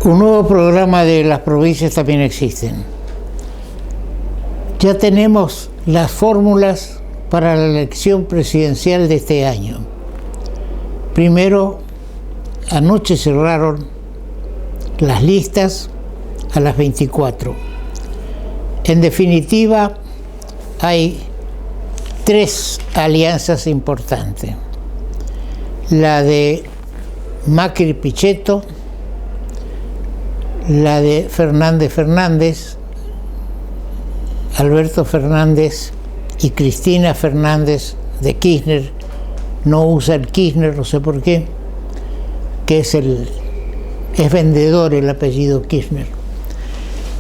Un nuevo programa de las provincias también existen. Ya tenemos las fórmulas para la elección presidencial de este año. Primero, anoche cerraron las listas a las 24. En definitiva, hay 3 alianzas importantes. La de Macri-Pichetto, la de Fernández, Alberto Fernández y Cristina Fernández de Kirchner. No usa el Kirchner, no sé por qué, que es vendedor el apellido Kirchner,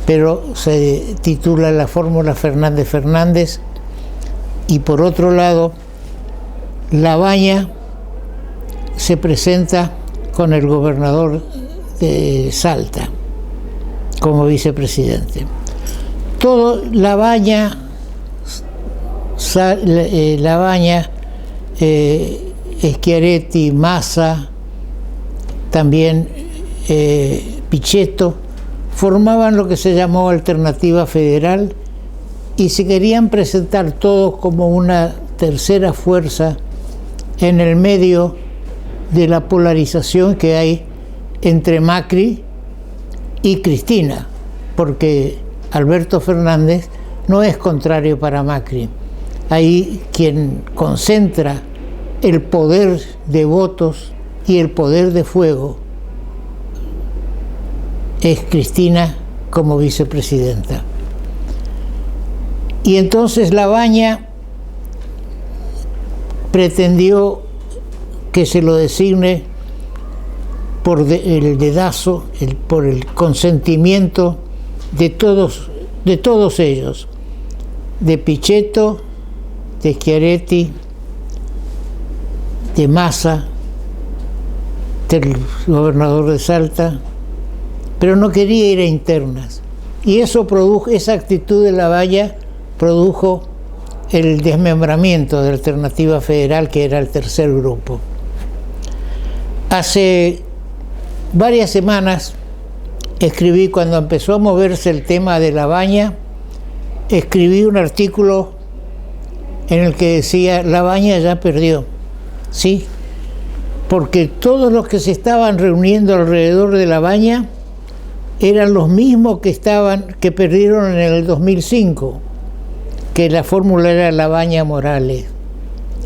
pero se titula la fórmula Fernández. Y por otro lado, Labaña se presenta con el gobernador de Salta como vicepresidente. Todo Labaña, Schiaretti, Massa, también Pichetto, formaban lo que se llamó Alternativa Federal y se querían presentar todos como una tercera fuerza en el medio de la polarización que hay entre Macri y Cristina, porque Alberto Fernández no es contrario para Macri. Ahí quien concentra el poder de votos y el poder de fuego es Cristina como vicepresidenta. Y entonces Labaña pretendió que se lo designe por el dedazo, por el consentimiento de todos ellos, de Pichetto, de Schiaretti, de Massa, del gobernador de Salta, pero no quería ir a internas. Y esa actitud de Labaña produjo el desmembramiento de Alternativa Federal, que era el tercer grupo. Hace varias semanas escribí, cuando empezó a moverse el tema de Labaña, escribí un artículo en el que decía: Labaña ya perdió, ¿sí? Porque todos los que se estaban reuniendo alrededor de Labaña eran los mismos que perdieron en el 2005, que la fórmula era Labaña-Morales.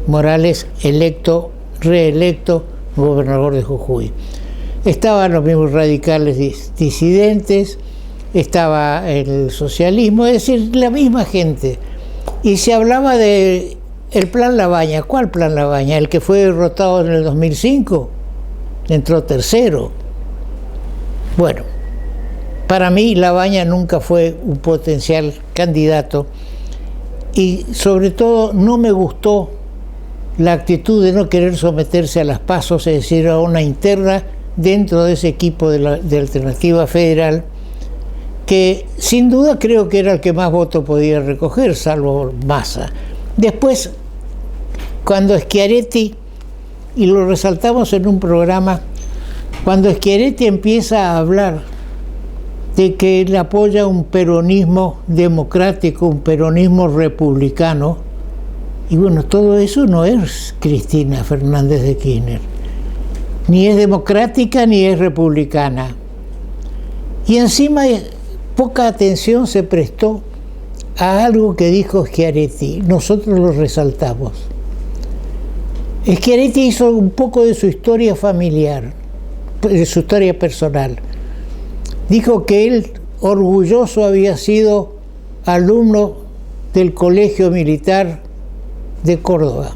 Morales reelecto gobernador de Jujuy. Estaban los mismos radicales disidentes, estaba el socialismo, es decir, la misma gente. Y se hablaba de el plan Labaña. ¿Cuál plan Labaña? ¿El que fue derrotado en el 2005? Entró tercero. Bueno, para mí Labaña nunca fue un potencial candidato y sobre todo no me gustó la actitud de no querer someterse a las pasos, es decir, a una interna dentro de ese equipo de Alternativa Federal, que sin duda creo que era el que más votos podía recoger, salvo Massa. Después, cuando Schiaretti, y lo resaltamos en un programa, cuando Schiaretti empieza a hablar de que él apoya un peronismo democrático, un peronismo republicano, y bueno, todo eso no es Cristina Fernández de Kirchner, ni es democrática ni es republicana. Y encima poca atención se prestó a algo que dijo Schiaretti. Nosotros lo resaltamos. Schiaretti hizo un poco de su historia familiar, de su historia personal. Dijo que él, orgulloso, había sido alumno del Colegio Militar de Córdoba.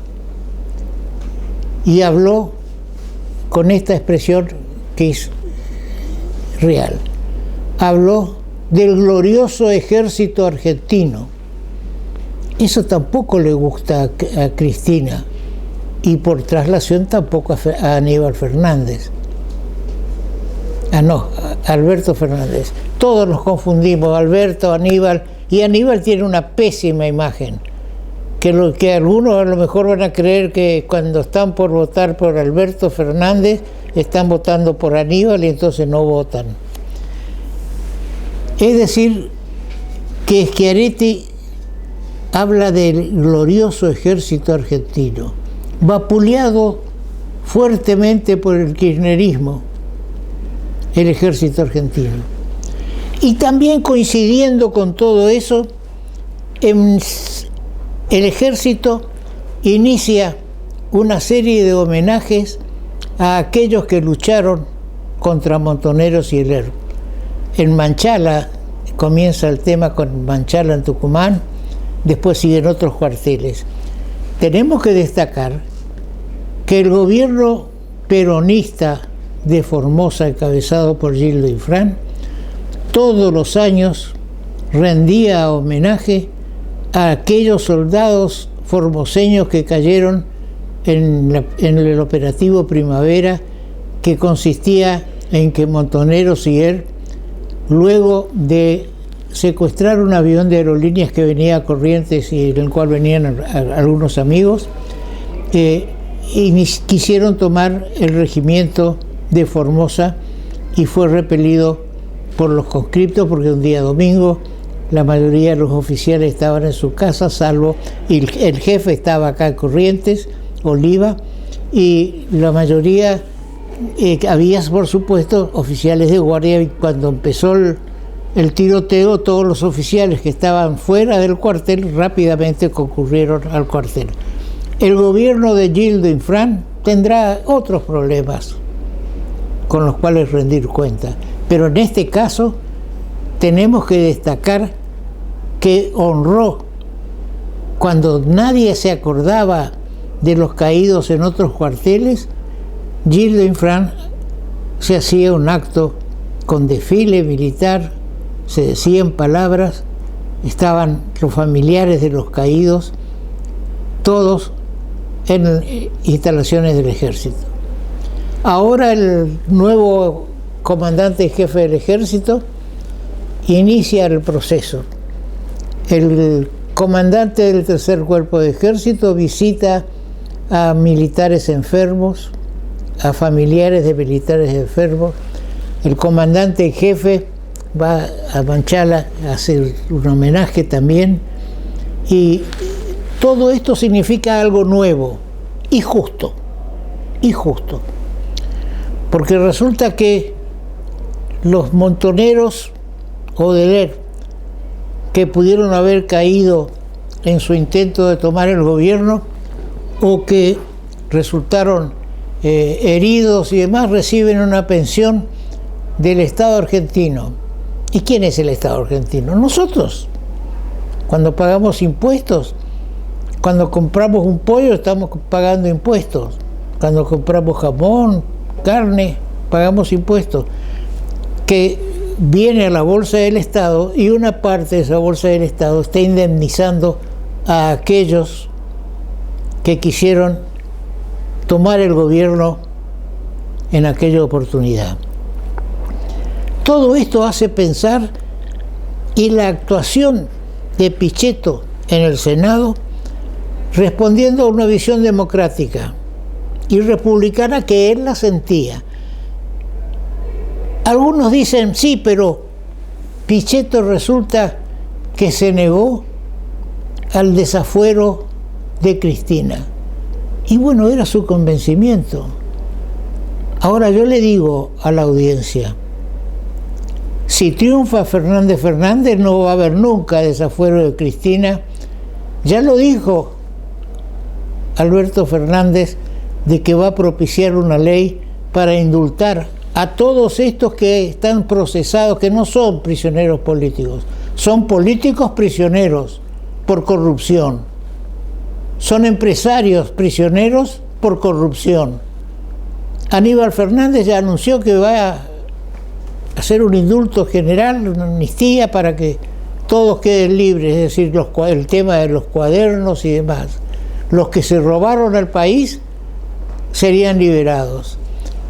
Y habló con esta expresión que es real. Habló del glorioso ejército argentino. Eso tampoco le gusta a Cristina y por traslación tampoco a Aníbal Fernández. Alberto Fernández. Todos nos confundimos, Alberto, Aníbal, y Aníbal tiene una pésima imagen, que algunos a lo mejor van a creer que cuando están por votar por Alberto Fernández están votando por Aníbal y entonces no votan. Es decir, que Schiaretti habla del glorioso ejército argentino, vapuleado fuertemente por el kirchnerismo, el ejército argentino. Y también coincidiendo con todo eso, el ejército inicia una serie de homenajes a aquellos que lucharon contra Montoneros y el ERP. En Manchala comienza el tema con Manchala en Tucumán, después siguen otros cuarteles. Tenemos que destacar que el gobierno peronista de Formosa, encabezado por Gildo Infran, todos los años rendía homenaje a aquellos soldados formoseños que cayeron en el operativo Primavera, que consistía en que Montoneros y él, luego de secuestrar un avión de aerolíneas que venía a Corrientes y en el cual venían algunos amigos, y quisieron tomar el regimiento de Formosa, y fue repelido por los conscriptos porque un día domingo la mayoría de los oficiales estaban en su casa, salvo el jefe estaba acá en Corrientes, Oliva, y la mayoría había, por supuesto, oficiales de guardia. Y cuando empezó el tiroteo, todos los oficiales que estaban fuera del cuartel rápidamente concurrieron al cuartel. El gobierno de Gildo Infran tendrá otros problemas con los cuales rendir cuenta, pero en este caso tenemos que destacar que honró, cuando nadie se acordaba de los caídos en otros cuarteles, Gildo Infran se hacía un acto con desfile militar, se decían palabras, estaban los familiares de los caídos, todos en instalaciones del ejército. Ahora el nuevo comandante jefe del ejército inicia el proceso. El comandante del tercer cuerpo de ejército visita a militares enfermos, a familiares de militares enfermos. El comandante jefe va a Manchala a hacer un homenaje también, y todo esto significa algo nuevo y justo, porque resulta que los montoneros o del ERP que pudieron haber caído en su intento de tomar el gobierno o que resultaron heridos y demás, reciben una pensión del Estado argentino. ¿Y quién es el Estado argentino? Nosotros. Cuando pagamos impuestos, cuando compramos un pollo estamos pagando impuestos, cuando compramos jamón, carne, pagamos impuestos, que viene a la bolsa del Estado, y una parte de esa bolsa del Estado está indemnizando a aquellos que quisieron tomar el gobierno en aquella oportunidad. Todo esto hace pensar, y la actuación de Pichetto en el Senado, respondiendo a una visión democrática y republicana que él la sentía. Algunos dicen, sí, pero Pichetto resulta que se negó al desafuero de Cristina. Y bueno, era su convencimiento. Ahora yo le digo a la audiencia, si triunfa Fernández Fernández, no va a haber nunca desafuero de Cristina. Ya lo dijo Alberto Fernández, de que va a propiciar una ley para indultar a todos estos que están procesados, que no son prisioneros políticos, son políticos prisioneros por corrupción, son empresarios prisioneros por corrupción. Aníbal Fernández ya anunció que va a hacer un indulto general, una amnistía para que todos queden libres, es decir, el tema de los cuadernos y demás. Los que se robaron al país serían liberados.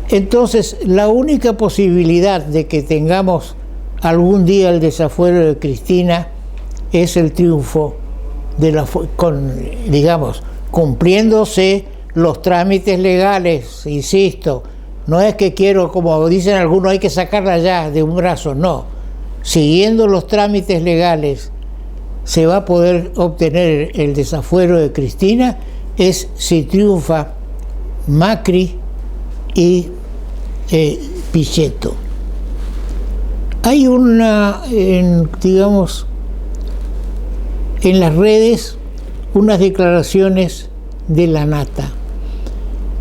Entonces, la única posibilidad de que tengamos algún día el desafuero de Cristina es el triunfo digamos, cumpliéndose los trámites legales, insisto. No es que quiero, como dicen algunos, hay que sacarla ya de un brazo, no. siguiendo los trámites legales, se va a poder obtener el desafuero de Cristina es si triunfa Macri y Pichetto. Hay digamos, en las redes unas declaraciones de la Nata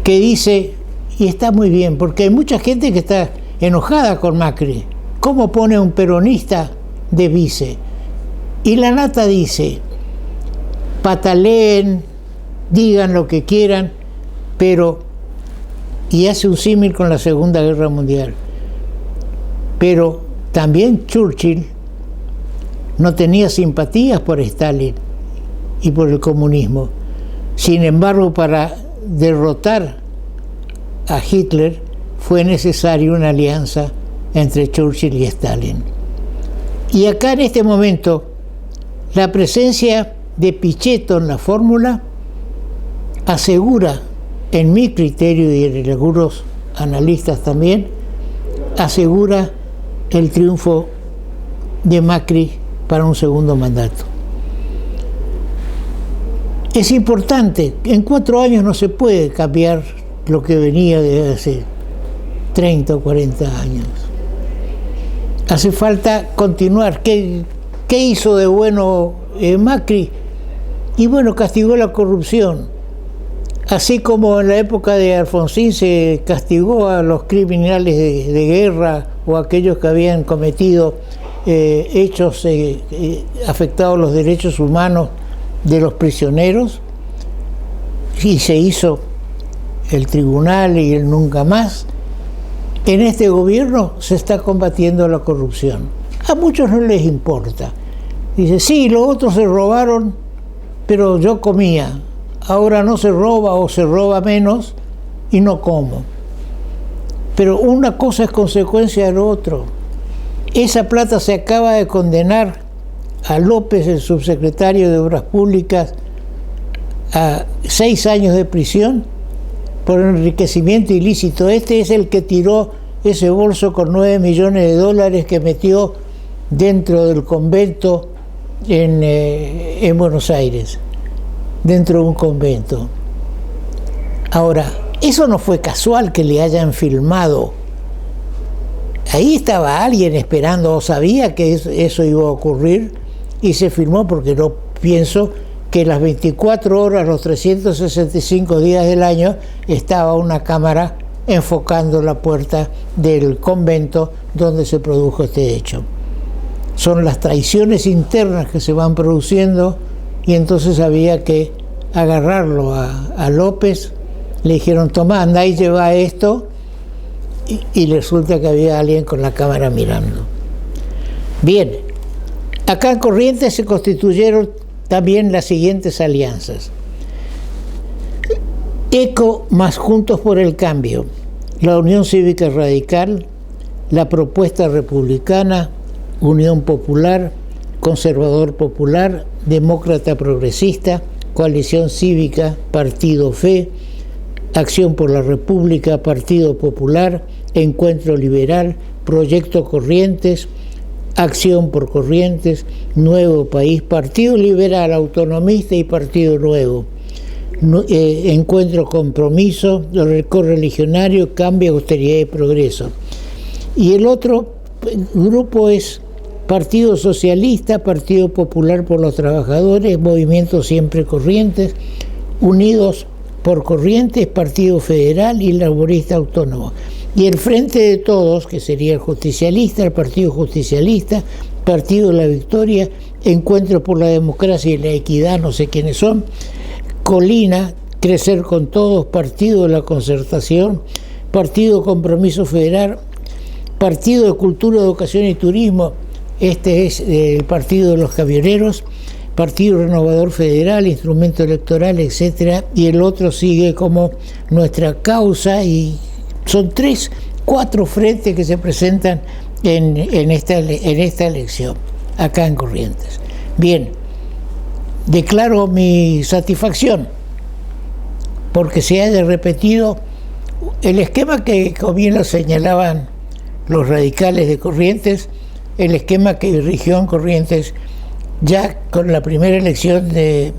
que dice, y está muy bien, porque hay mucha gente que está enojada con Macri. ¿Cómo pone un peronista de vice? Y la Nata dice, pataleen, digan lo que quieran, pero, y hace un símil con la Segunda Guerra Mundial, pero también Churchill no tenía simpatías por Stalin y por el comunismo. Sin embargo, para derrotar a Hitler fue necesaria una alianza entre Churchill y Stalin. Y acá en este momento, la presencia de Pichetto en la fórmula asegura, en mi criterio y en algunos analistas también, asegura el triunfo de Macri para un segundo mandato. Es importante, en 4 años no se puede cambiar lo que venía de hace 30 o 40 años. Hace falta continuar. ¿Qué hizo de bueno Macri? Y bueno, castigó la corrupción. Así como en la época de Alfonsín se castigó a los criminales de guerra o aquellos que habían cometido hechos afectados los derechos humanos de los prisioneros, y se hizo el tribunal y el nunca más. En este gobierno se está combatiendo la corrupción. A muchos no les importa. Dice, sí, los otros se robaron, pero yo comía. Ahora no se roba o se roba menos y no como. Pero una cosa es consecuencia de lo otro. Esa plata se acaba de condenar a López, el subsecretario de Obras Públicas, a 6 años de prisión por enriquecimiento ilícito. Este es el que tiró ese bolso con $9 millones que metió dentro del convento en Buenos Aires, dentro de un convento. Ahora, eso no fue casual que le hayan filmado. Ahí estaba alguien esperando o sabía que eso iba a ocurrir y se filmó, porque no pienso que las 24 horas, los 365 días del año, estaba una cámara enfocando la puerta del convento donde se produjo este hecho. Son las traiciones internas que se van produciendo, y entonces había que agarrarlo a López. Le dijeron, tomá, andá y lleva esto, y resulta que había alguien con la cámara mirando. Bien, acá en Corrientes se constituyeron también las siguientes alianzas: ECO más Juntos por el Cambio, la Unión Cívica Radical, la Propuesta Republicana, Unión Popular, Conservador Popular, Demócrata Progresista, Coalición Cívica, Partido Fe, Acción por la República, Partido Popular, Encuentro Liberal, Proyecto Corrientes, Acción por Corrientes, Nuevo País, Partido Liberal, Autonomista y Partido Nuevo, Encuentro Compromiso, Correligionario, Cambio, Austeridad y Progreso. Y el otro grupo es Partido Socialista, Partido Popular por los Trabajadores, Movimiento Siempre Corrientes, Unidos por Corrientes, Partido Federal y Laborista Autónomo. Y el Frente de Todos, que sería el Justicialista, el Partido Justicialista, Partido de la Victoria, Encuentro por la Democracia y la Equidad, no sé quiénes son, Colina, Crecer con Todos, Partido de la Concertación, Partido Compromiso Federal, Partido de Cultura, Educación y Turismo, este es el Partido de los Camioneros, Partido Renovador Federal, Instrumento Electoral, etcétera, y el otro sigue como Nuestra Causa, y son 3, 4 frentes que se presentan en esta elección, acá en Corrientes. Bien, declaro mi satisfacción porque se haya repetido el esquema que como bien lo señalaban los radicales de Corrientes, el esquema que rigió en Corrientes ya con la primera elección de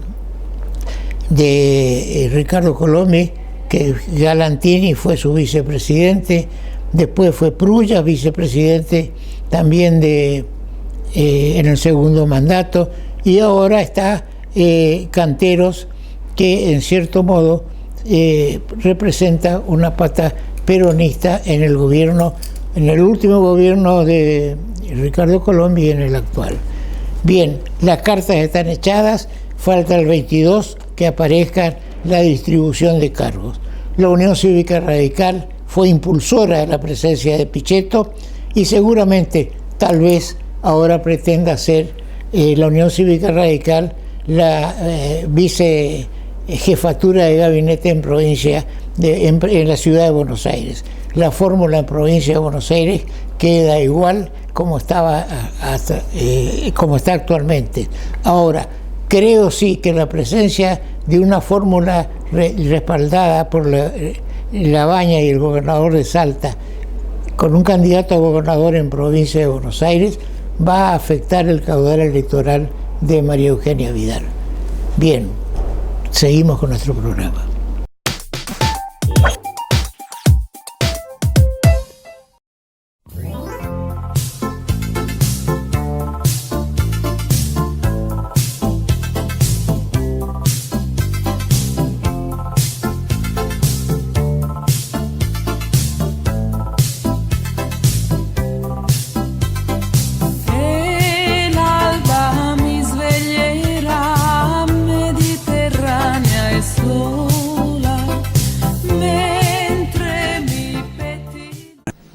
Ricardo Colombi, que Galantini fue su vicepresidente, después fue Prulla, vicepresidente también en el segundo mandato, y ahora está Canteros, que en cierto modo representa una pata peronista en el gobierno, en el último gobierno de Ricardo Colombi y en el actual. Bien, las cartas están echadas, falta el 22 que aparezca la distribución de cargos. La Unión Cívica Radical fue impulsora de la presencia de Pichetto y seguramente, tal vez, ahora pretenda ser la Unión Cívica Radical la vicejefatura de gabinete en provincia, en la ciudad de Buenos Aires. La fórmula en provincia de Buenos Aires queda igual como estaba como está actualmente. Ahora, creo sí que la presencia de una fórmula respaldada por Labaña y el gobernador de Salta, con un candidato a gobernador en provincia de Buenos Aires, va a afectar el caudal electoral de María Eugenia Vidal. Bien, seguimos con nuestro programa.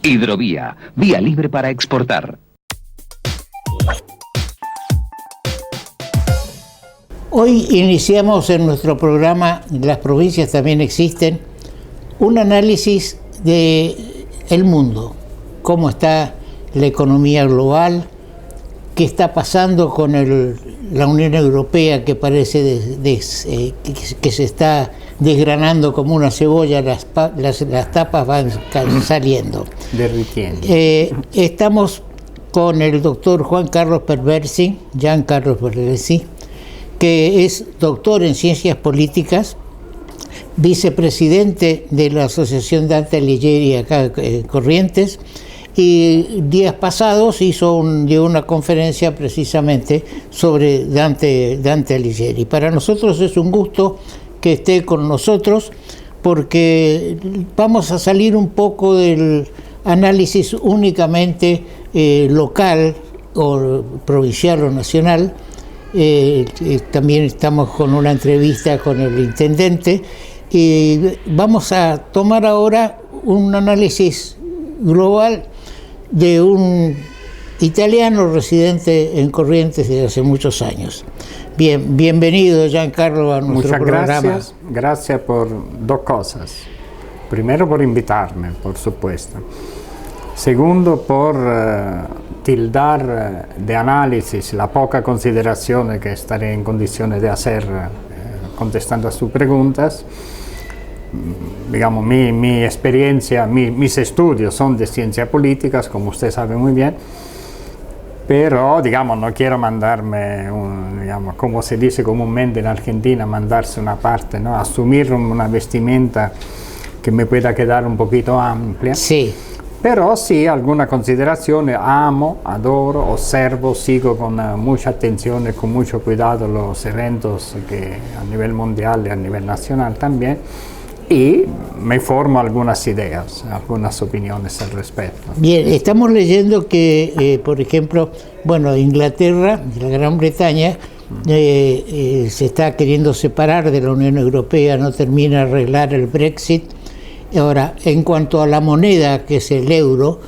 Hidrovía, vía libre para exportar. Hoy iniciamos en nuestro programa Las provincias también existen, un análisis del mundo, cómo está la economía global, qué está pasando con la Unión Europea, que parece que se está desgranando como una cebolla, las tapas van saliendo. Derritiendo. Estamos con el doctor Giancarlo Perversi, que es doctor en Ciencias Políticas, vicepresidente de la Asociación Dante Alighieri acá en Corrientes, y días pasados dio una conferencia precisamente sobre Dante Alighieri. Para nosotros es un gusto que esté con nosotros, porque vamos a salir un poco del análisis únicamente local o provincial o nacional. También estamos con una entrevista con el intendente y vamos a tomar ahora un análisis global de un italiano residente en Corrientes desde hace muchos años. Bien, bienvenido Giancarlo a nuestro programa. Gracias por dos cosas. Primero, por invitarme, por supuesto. Segundo, por tildar de análisis la poca consideración que estaré en condiciones de hacer contestando a sus preguntas. Digamos, mi experiencia, mis estudios son de ciencias políticas, como usted sabe muy bien, pero, digamos, no quiero mandarme, digamos, como se dice comúnmente en Argentina, mandarse una parte, ¿no? Asumir una vestimenta que me pueda quedar un poquito amplia. Sí. Pero sí, alguna consideración, amo, adoro, observo, sigo con mucha atención y con mucho cuidado los eventos que a nivel mundial y a nivel nacional también, y me formo algunas ideas, algunas opiniones al respecto. Bien, estamos leyendo que, por ejemplo, Inglaterra, la Gran Bretaña, se está queriendo separar de la Unión Europea, no termina de arreglar el Brexit. Ahora, en cuanto a la moneda, que es el euro,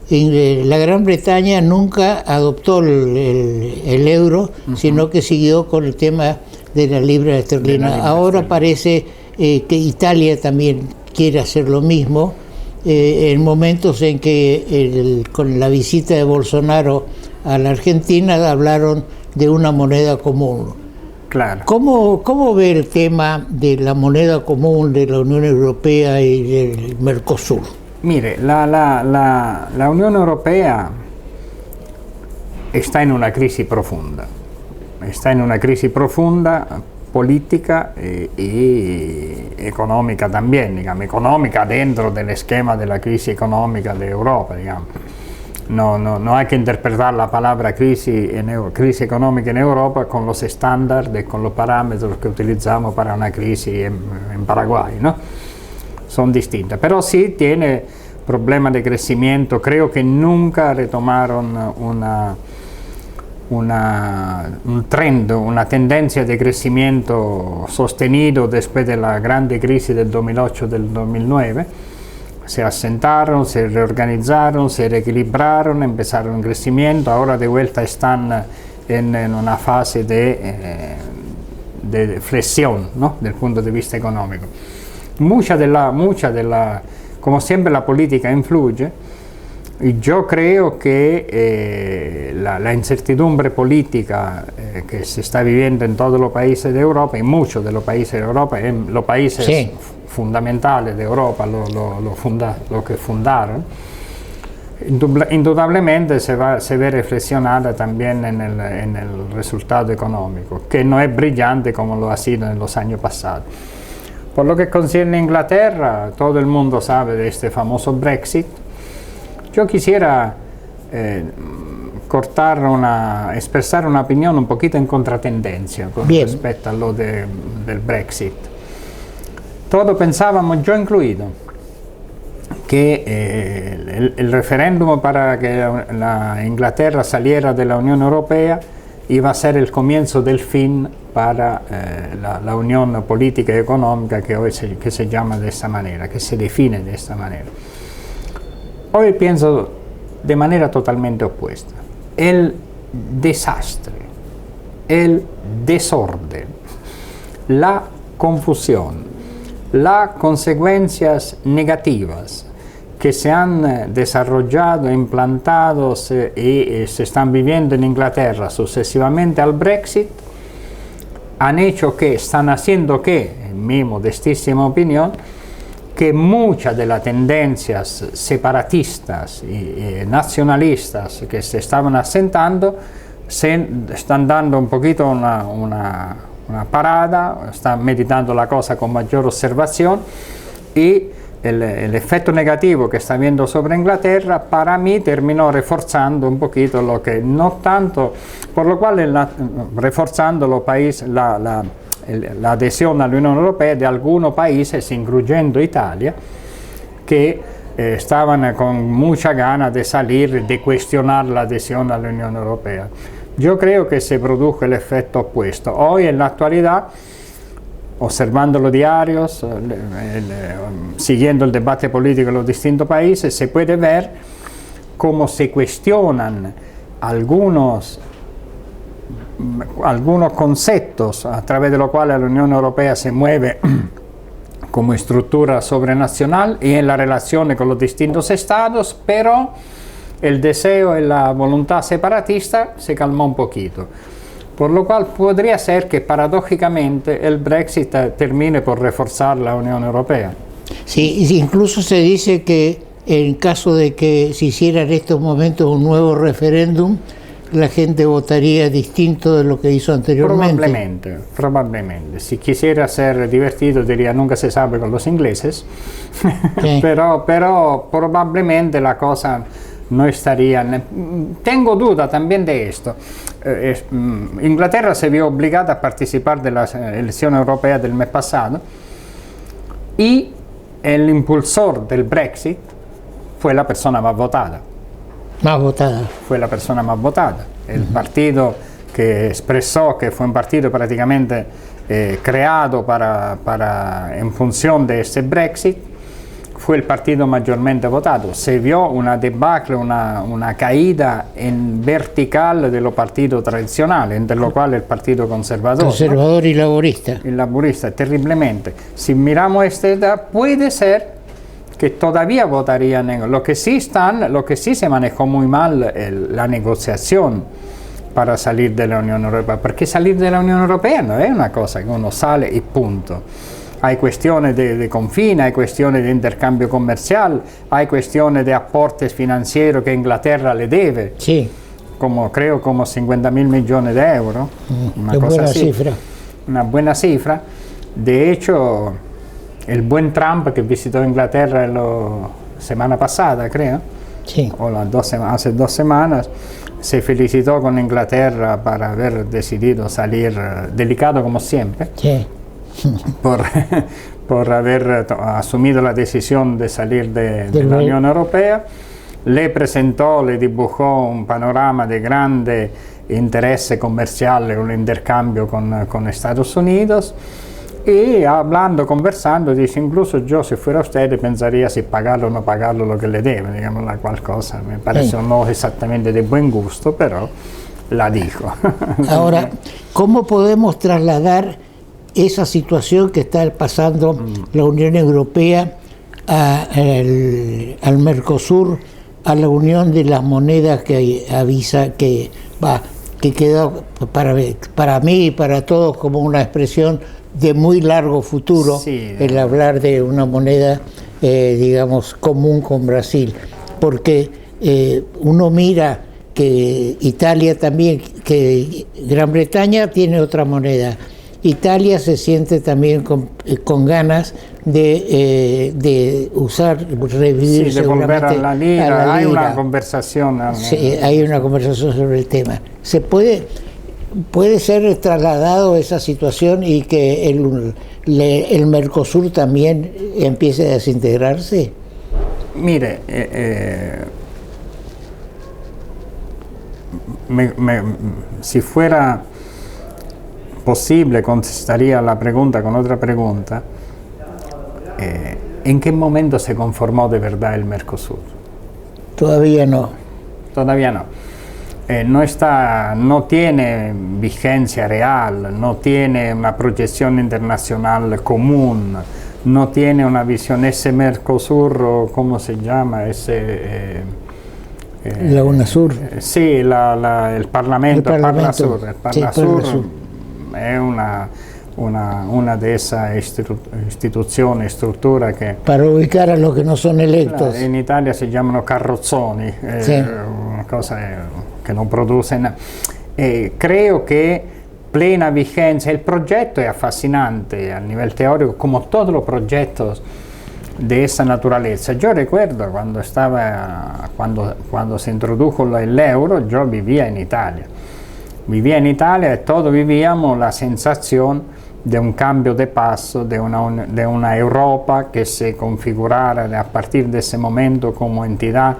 la Gran Bretaña nunca adoptó el euro, sino que siguió con el tema de la libra esterlina. Ahora parece que Italia también quiere hacer lo mismo, en momentos en que con la visita de Bolsonaro a la Argentina hablaron de una moneda común. Claro. ¿Cómo ve el tema de la moneda común de la Unión Europea y del Mercosur? Mire, la Unión Europea está en una crisi profonda. Está en una crisis profunda política y económica también, digamos, económica dentro del esquema de la crisis económica de Europa, digamos. No hay que interpretar la palabra crisis económica en Europa con los estándares, con los parámetros que utilizamos para una crisis en Paraguay, ¿no? Son distintas, pero sí tiene problemas de crecimiento. Creo que nunca retomaron un trend, una tendencia de crecimiento sostenido después de la grande crisis del 2008 del 2009. Se asentaron, se reorganizaron, se reequilibraron, empezaron un crecimiento, ahora de vuelta están en una fase de flexión, ¿no? Del punto de vista económico. Mucha de la, como siempre la política influye, y yo creo que la incertidumbre política que se está viviendo en todos los países de Europa, en muchos de los países de Europa, en los países sí, fundamentales de Europa, lo que fundaron, indudablemente se ve reflexionada también en el resultado económico, que no es brillante como lo ha sido en los años pasados. Por lo que concierne a Inglaterra, todo el mundo sabe de este famoso Brexit. Yo quisiera expresar una opinión un poquito en contratendencia con respecto a lo del Brexit. Todos pensábamos, yo incluido, que el referéndum para que la Inglaterra saliera de la Unión Europea iba a ser el comienzo del fin para la unión política y económica que hoy se llama de esta manera, que se define de esta manera. Hoy pienso de manera totalmente opuesta. El desastre, el desorden, la confusión, las consecuencias negativas que se han desarrollado, implantado y se están viviendo en Inglaterra sucesivamente al Brexit, están haciendo que, en mi modestísima opinión, que muchas de las tendencias separatistas y nacionalistas que se estaban asentando se están dando un poquito una parada, están meditando la cosa con mayor observación, y el efecto negativo que está viendo sobre Inglaterra para mí terminó reforzando un poquito lo que no tanto, por lo cual reforzando los países, la adhesión a la Unión Europea de algunos países, incluyendo Italia, que estaban con mucha ganas de salir, de cuestionar la adhesión a la Unión Europea. Yo creo que se produjo el efecto opuesto. Hoy, en la actualidad, observando los diarios, siguiendo el debate político en los distintos países, se puede ver cómo se cuestionan algunos conceptos a través de los cuales la Unión Europea se mueve como estructura sobrenacional y en la relación con los distintos estados, pero el deseo y la voluntad separatista se calmó un poquito. Por lo cual podría ser que paradójicamente el Brexit termine por reforzar la Unión Europea. Sí, incluso se dice que en caso de que se hiciera en estos momentos un nuevo referéndum, la gente votaría distinto de lo que hizo anteriormente. Probablemente. Si quisiera ser divertido diría nunca se sabe con los ingleses, sí. pero probablemente la cosa no estaría. Tengo duda también de esto. Inglaterra se vio obligada a participar de las elecciones europeas del mes pasado y el impulsor del Brexit fue la persona más votada. Fue la persona más votada. El partido que expresó que fue un partido prácticamente creado en función de este Brexit, fue el partido mayormente votado. Se vio una debacle, una caída en vertical de los partidos tradicionales, entre los cuales el Partido Conservador. Conservador, ¿no? Y laborista. Y laborista, terriblemente. Si miramos esta edad, puede ser que todavía votarían en lo que sí se manejó muy mal la negociación para salir de la Unión Europea, porque salir de la Unión Europea no es una cosa que uno sale y punto. Hay cuestiones de confine, hay cuestiones de intercambio comercial, hay cuestiones de aportes financieros que Inglaterra le debe. Sí. creo como 50.000 millones de euros, una cosa buena así, cifra. una buena cifra. De hecho, el buen Trump que visitó Inglaterra la semana pasada, creo, Sí. o hace 2 semanas, se felicitó con Inglaterra por haber decidido salir, delicado como siempre, Sí. por haber asumido la decisión de salir de la Rey. Unión Europea. Le presentó, le dibujó un panorama de grande interesse comerciale, un intercambio con Estados Unidos, y hablando, conversando, dice: incluso yo, si fuera usted, pensaría si pagarlo o no pagarlo lo que le debe, digamos, la cual cosa me parece no exactamente de buen gusto, pero la dijo. Ahora, ¿cómo podemos trasladar esa situación que está pasando la Unión Europea al Mercosur, a la unión de las monedas que avisa que quedó para mí y para todos como una expresión de muy largo futuro, Sí, el hablar de una moneda, digamos, común con Brasil? Porque uno mira que Italia también, que Gran Bretaña tiene otra moneda. Italia se siente también con ganas de usar, revivir Sí, de volver a seguramente la lira. Hay una lira. conversación. Sí, hay una conversación sobre el tema. ¿Se puede ser trasladado esa situación y que el Mercosur también empiece a desintegrarse? Mire, si fuera posible, contestaría la pregunta con otra pregunta. ¿En qué momento se conformó de verdad el Mercosur? Todavía no. Todavía no. No tiene vigencia real, no tiene una proyección internacional común, no tiene una visión. Ese Mercosur, o ¿cómo se llama? La UNASUR. Sí, el Parlamento. El Parlasur. Sí, Parlasur. Es una de esas istituzioni, strutture che... Para ubicar a los que no son electos. In Italia si chiamano carrozzoni, sì. Una cosa che non produce nada. Creo che plena vigencia, el proyecto es fascinante a nivel teórico, como todos los proyectos de esa naturaleza. Yo recuerdo cuando se introdujo el euro, yo vivía en Italia. Vivía en Italia y todos vivíamos la sensación de un cambio de paso, de una Europa que se configurara a partir de ese momento como entidad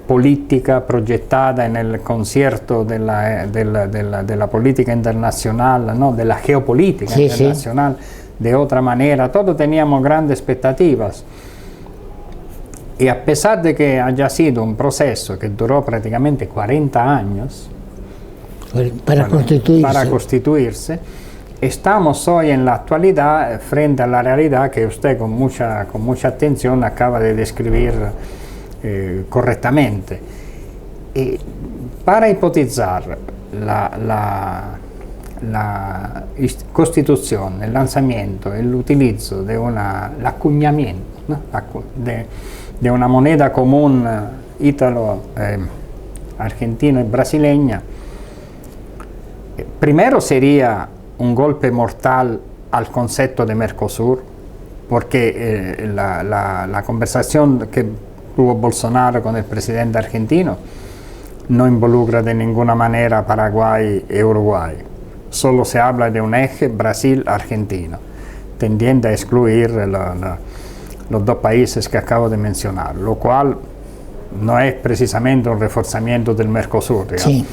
política proyectada en el concierto de la política internacional, ¿no? De la geopolítica internacional, de otra manera. Todos teníamos grandes expectativas. Y a pesar de que haya sido un proceso que duró prácticamente 40 años, para constituirse, estamos hoy en la actualidad frente a la realidad que usted con mucha atención acaba de describir correctamente. Y para hipotizar la constitución, el lanzamiento, el utilizo de el acuñamiento, ¿no? de una moneda común argentina y brasileña, primero sería un golpe mortal al concepto de Mercosur, porque la conversación que tuvo Bolsonaro con el presidente argentino no involucra de ninguna manera Paraguay y Uruguay. Solo se habla de un eje Brasil-Argentino, tendiendo a excluir los dos países que acabo de mencionar, lo cual no es precisamente un reforzamiento del Mercosur, digamos. Sí.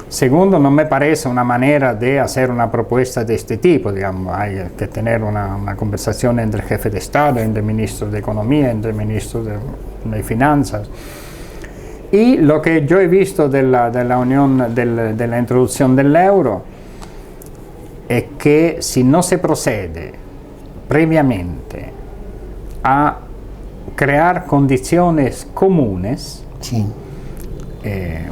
Segundo, no me parece una manera de hacer una propuesta de este tipo, digamos. Hay que tener una conversación entre el jefe de Estado, entre el ministro de Economía, entre el ministro de Finanzas. Y lo que yo he visto de la introducción del euro es que si no se procede previamente a crear condiciones comunes, sí,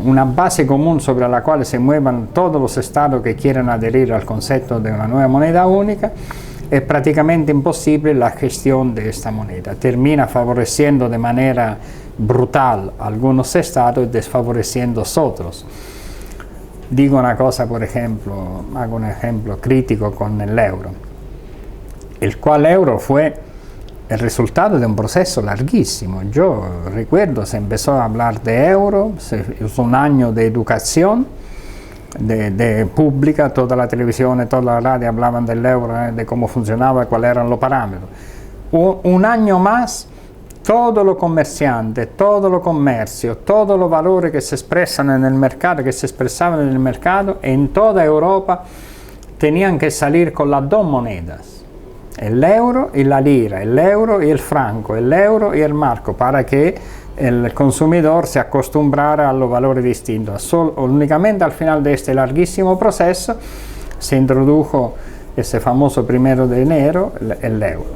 una base común sobre la cual se muevan todos los estados que quieran adherir al concepto de una nueva moneda única, es prácticamente imposible la gestión de esta moneda. Termina favoreciendo de manera brutal a algunos estados y desfavoreciendo a otros. Digo una cosa, por ejemplo, hago un ejemplo crítico con el euro, el cual euro fue el resultado de un proceso larguísimo. Yo recuerdo, se empezó a hablar de euro, se hizo un año de educación de pública, toda la televisión, toda la radio hablaban del euro, de cómo funcionaba, cuáles eran los parámetros. Un año más, todos los comerciantes, todo lo comercio, todos los valores que se expresan en el mercado, que se expresaban en el mercado, en toda Europa, tenían que salir con las dos monedas, el euro y la lira, el euro y el franco, el euro y el marco, para que el consumidor se acostumbrara a los valores distintos. Únicamente al final de este larguísimo proceso se introdujo ese famoso 1 de enero, el euro.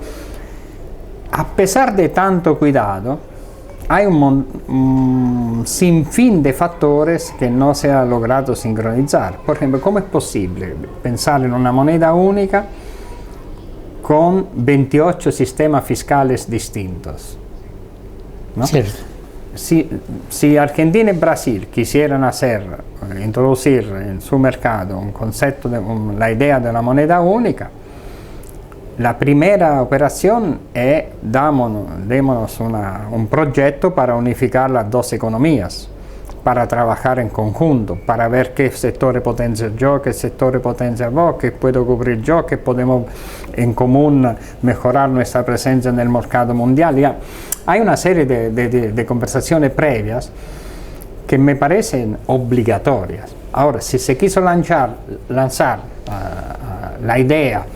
A pesar de tanto cuidado, hay un sinfín de factores que no se ha logrado sincronizar. Por ejemplo, ¿cómo es posible pensar en una moneda única con 28 sistemas fiscales distintos? ¿No? Cierto. Si Argentina y Brasil quisieran introducir en su mercado un concepto, la idea de una moneda única, la primera operación es démonos un proyecto para unificar las dos economías, para trabajar en conjunto, para ver qué sector potencia yo, qué sector potencia vos, qué puedo cubrir yo, qué podemos en común mejorar nuestra presencia en el mercado mundial. Ya, hay una serie de conversaciones previas que me parecen obligatorias. Ahora, si se quiso lanzar la idea,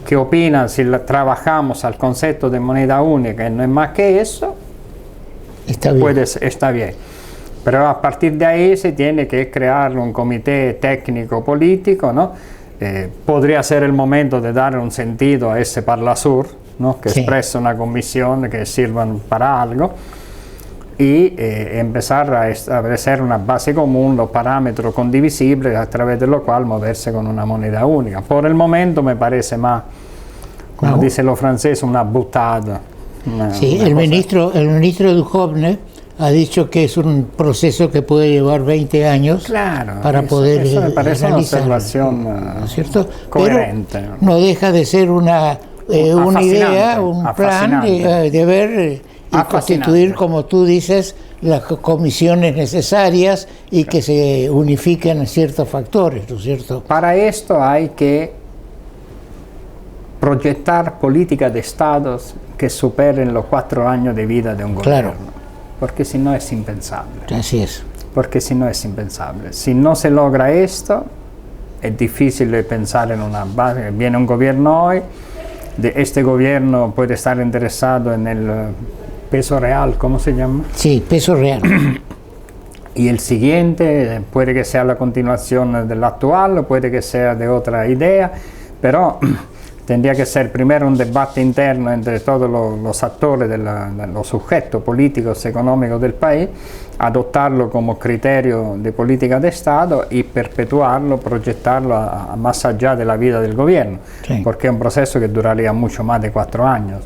¿qué opinan si trabajamos al concepto de moneda única y no es más que eso? Está bien. Está bien. Pero a partir de ahí se tiene que crear un comité técnico político, ¿no? Podría ser el momento de dar un sentido a ese Parlasur, ¿no? Que expresa una comisión que sirvan para algo y empezar a establecer una base común, los parámetros condivisibles a través de lo cual moverse con una moneda única. Por el momento me parece más, como dicen los franceses, una butada. El ministro Duhovne ha dicho que es un proceso que puede llevar 20 años para poder eso me parece una observación ¿no es cierto? Coherente. Pero no deja de ser una idea, un plan de ver y constituir, como tú dices, las comisiones necesarias y que se unifiquen ciertos factores, ¿no es cierto? Para esto hay que proyectar políticas de estados que superen los 4 años de vida de un gobierno, porque si no es impensable. Así es. Porque si no es impensable. Si no se logra esto, es difícil de pensar en una base. Viene un gobierno hoy, este gobierno puede estar interesado en el peso real, ¿cómo se llama? Sí, peso real. Y el siguiente puede que sea la continuación del actual, o puede que sea de otra idea, pero tendría que ser primero un debate interno entre todos los actores, los sujetos políticos, económicos del país, adoptarlo como criterio de política de Estado y perpetuarlo, proyectarlo a más allá de la vida del gobierno, porque es un proceso que duraría mucho más de 4 años.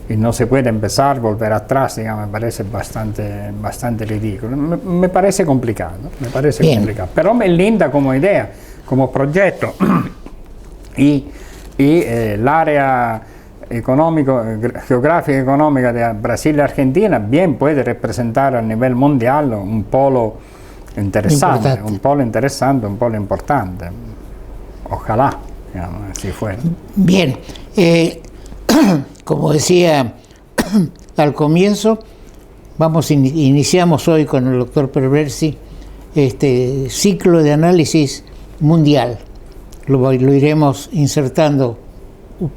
Y no se puede empezar, volver atrás, digamos, me parece bastante ridículo. Me parece complicado, pero me linda como idea, como proyecto. Y el área geográfica y económica de Brasil y Argentina bien puede representar a nivel mundial un polo interesante, un polo importante. Ojalá, digamos, así fuera. Bien, como decía al comienzo, iniciamos hoy con el doctor Perversi este ciclo de análisis mundial. Lo iremos insertando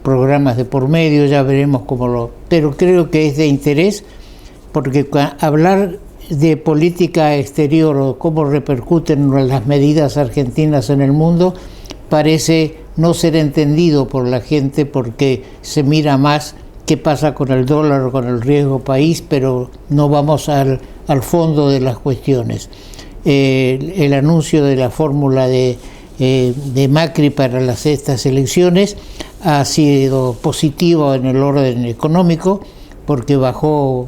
programas de por medio, ya veremos pero creo que es de interés, porque hablar de política exterior o cómo repercuten las medidas argentinas en el mundo parece no ser entendido por la gente, porque se mira más qué pasa con el dólar o con el riesgo país, pero no vamos al fondo de las cuestiones. El anuncio de la fórmula de Macri para estas elecciones ha sido positivo en el orden económico, porque bajó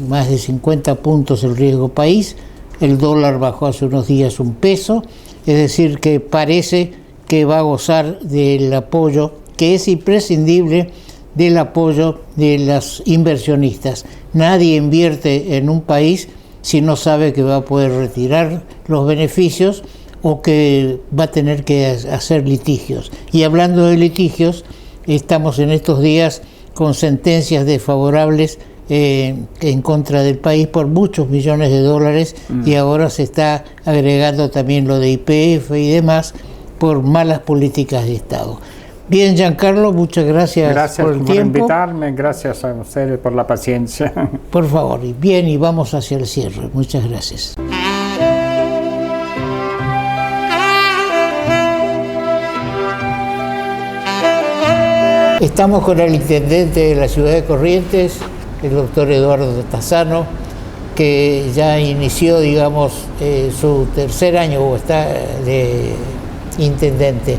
más de 50 puntos el riesgo país, el dólar bajó hace unos días 1 peso, es decir, que parece que va a gozar del apoyo, que es imprescindible, del apoyo de los inversionistas. Nadie invierte en un país si no sabe que va a poder retirar los beneficios o que va a tener que hacer litigios. Y hablando de litigios, estamos en estos días con sentencias desfavorables en contra del país por muchos millones de dólares, y ahora se está agregando también lo de YPF y demás por malas políticas de Estado. Bien, Giancarlo, muchas gracias por el tiempo. Invitarme, gracias a ustedes por la paciencia. Por favor, y bien, y vamos hacia el cierre. Muchas gracias. Estamos con el intendente de la ciudad de Corrientes, el doctor Eduardo Tassano, que ya inició, digamos, su tercer año o está de intendente.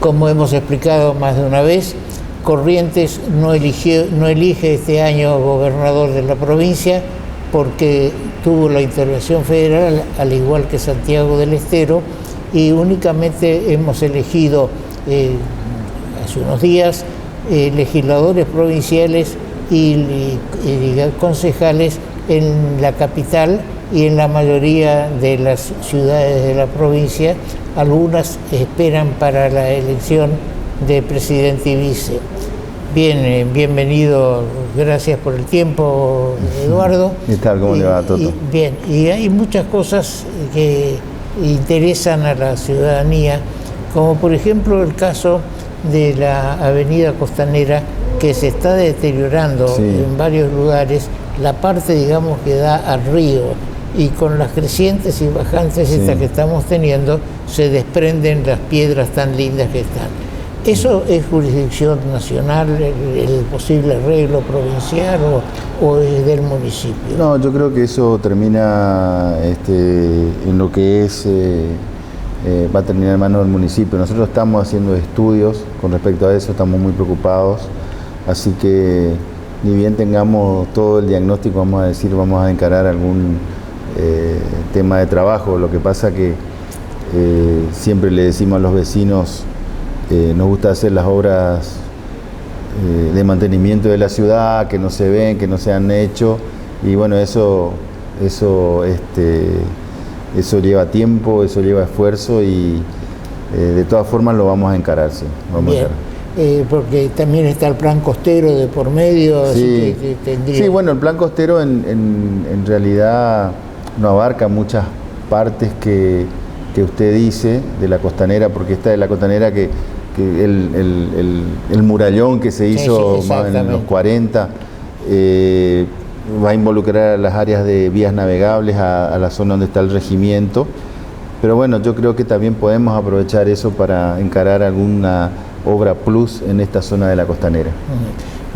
Como hemos explicado más de una vez, Corrientes no elige este año gobernador de la provincia porque tuvo la intervención federal, al igual que Santiago del Estero, y únicamente hemos elegido hace unos días legisladores provinciales y concejales en la capital y en la mayoría de las ciudades de la provincia. Algunas esperan para la elección de presidente y vice. Bien, bienvenido, gracias por el tiempo, Eduardo. ¿Qué tal? ¿Cómo le va, Toto? Bien, y hay muchas cosas que interesan a la ciudadanía, como por ejemplo el caso de la avenida Costanera, que se está deteriorando en varios lugares, la parte, digamos, que da al río, y con las crecientes y bajantes estas que estamos teniendo, se desprenden las piedras tan lindas que están. ¿Eso es jurisdicción nacional, el posible arreglo provincial, o es del municipio? No, yo creo que eso termina en lo que es, va a terminar en manos del municipio. Nosotros estamos haciendo estudios con respecto a eso, estamos muy preocupados, así que ni bien tengamos todo el diagnóstico, vamos a encarar algún tema de trabajo. Lo que pasa que siempre le decimos a los vecinos, nos gusta hacer las obras de mantenimiento de la ciudad, que no se ven, que no se han hecho, y bueno, eso lleva tiempo, eso lleva esfuerzo, y de todas formas lo vamos a encarar, sí. Porque también está el plan costero de por medio. Sí, así que tendría... sí, bueno, el plan costero en realidad no abarca muchas partes que usted dice de la Costanera, porque esta de la Costanera que el murallón que se hizo en los 40 va a involucrar a las áreas de vías navegables, a la zona donde está el regimiento, pero bueno, yo creo que también podemos aprovechar eso para encarar alguna obra plus en esta zona de la Costanera.